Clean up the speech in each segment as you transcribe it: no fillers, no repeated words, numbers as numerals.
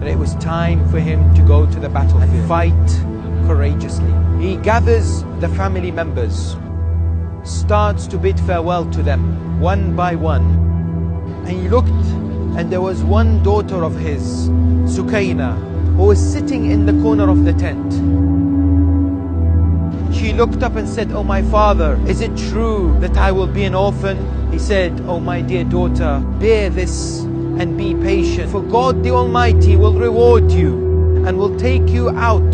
But it was time for him to go to the battlefield and fight courageously. He gathers the family members, starts to bid farewell to them one by one. And he looked, and there was one daughter of his, Sukaina, who was sitting in the corner of the tent. She looked up and said, "Oh my father, is it true that I will be an orphan?" He said, "Oh my dear daughter, bear this and be patient, for God the Almighty will reward you and will take you out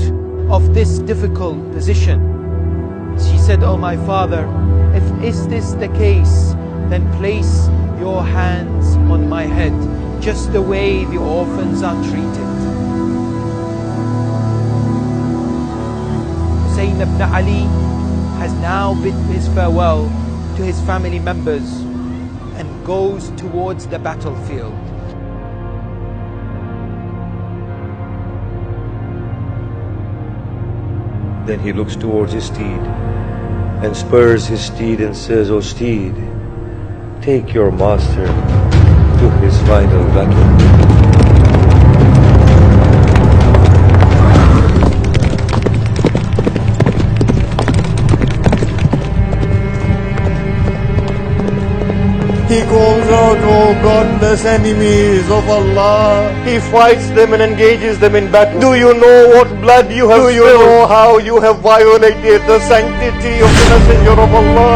of this difficult position." She said, "Oh my father, if is this the case, then place your hands on my head, just the way the orphans are treated." Hussein ibn Ali has now bid his farewell to his family members and goes towards the battlefield. Then he looks towards his steed and spurs his steed and says, "O steed, take your master to his final battle." He calls out, "O godless enemies of Allah." He fights them and engages them in battle. Do you know what blood you have spilled? Do you know how you have violated the sanctity of the Messenger of Allah?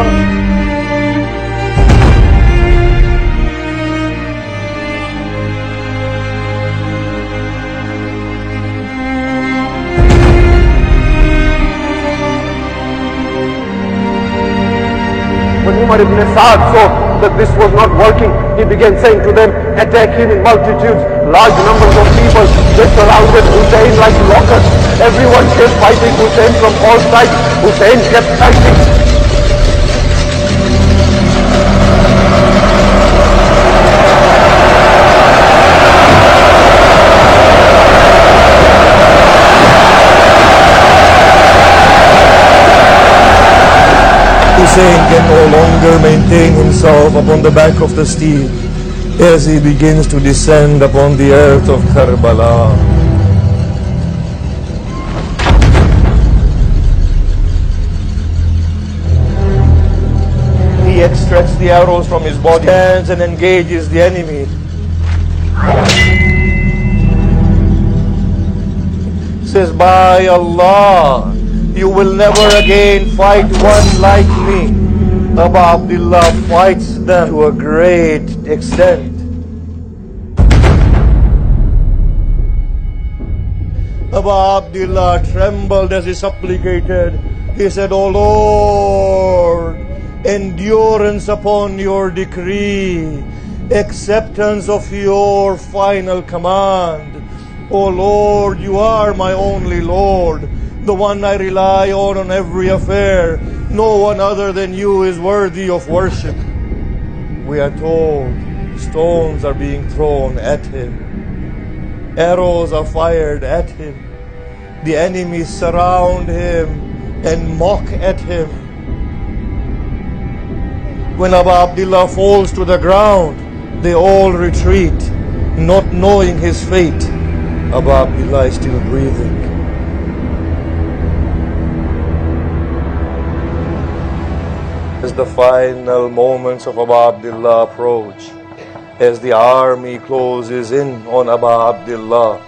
When Umar ibn Sa'd saw that this was not working, he began saying to them, "Attack him in multitudes." Large numbers of people, they surrounded Hussein like locusts. Everyone kept fighting Hussein from all sides. Hussein kept fighting. Hussein can no longer maintain himself upon the back of the steed as he begins to descend upon the earth of Karbala. He extracts the arrows from his body, hands, and engages the enemy. Says, "By Allah, you will never again fight one like me." Abu Abdullah fights them to a great extent. Abu Abdullah trembled as he supplicated. He said, "O Lord, endurance upon your decree, acceptance of your final command. O Lord, you are my only Lord, the one I rely on every affair. No one other than you is worthy of worship." We are told stones are being thrown at him. Arrows are fired at him. The enemies surround him and mock at him. When Abu Abdullah falls to the ground, they all retreat, not knowing his fate. Abu Abdullah is still breathing. As the final moments of Abu Abdullah approach, as the army closes in on Abu Abdullah,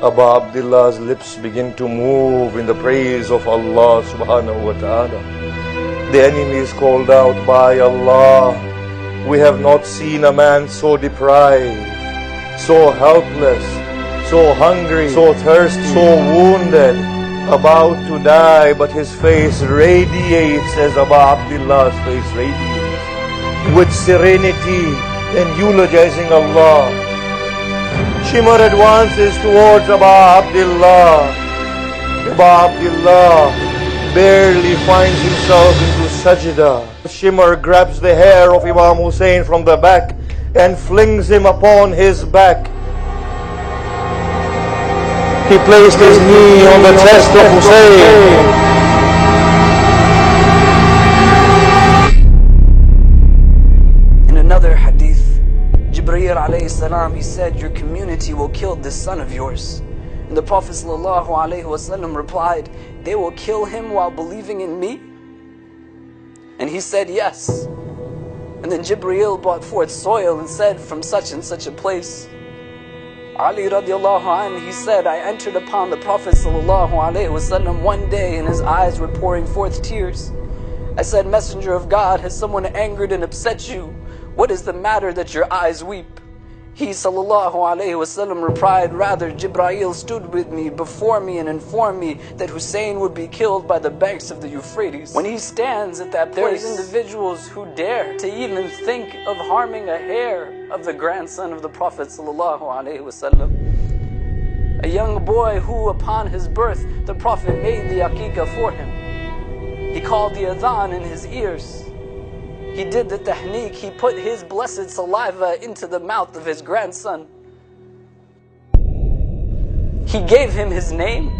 Abu Abdullah's lips begin to move in the praise of Allah subhanahu wa ta'ala. The enemy is called out, "By Allah, we have not seen a man so deprived, so helpless, so hungry, so thirsty, so wounded, about to die, but his face radiates as Abu Abdullah's face radiates, with serenity and eulogizing Allah." Shimr advances towards Abu Abdullah. Abu Abdullah barely finds himself into sajda. Shimr grabs the hair of Imam Hussein from the back and flings him upon his back. He placed his knee on the chest of Hussein. In another hadith, Jibreel alayhi salam salam, he said, your community will kill this son of yours. And the Prophet ﷺ replied, they will kill him while believing in me? And he said, yes. And then Jibreel brought forth soil and said, from such and such a place. Ali radiallahu anhu, he said, I entered upon the Prophet ﷺ one day and his eyes were pouring forth tears. I said, Messenger of God, has someone angered and upset you? What is the matter that your eyes weep? He ﷺ replied, rather Jibreel stood with me before me and informed me that Hussein would be killed by the banks of the Euphrates. When he stands at that place, there's individuals who dare to even think of harming a hair of the grandson of the Prophet ﷺ. A young boy who upon his birth the Prophet made the aqiqah for him. He called the adhan in his ears. He did the tahniq, he put his blessed saliva into the mouth of his grandson. He gave him his name.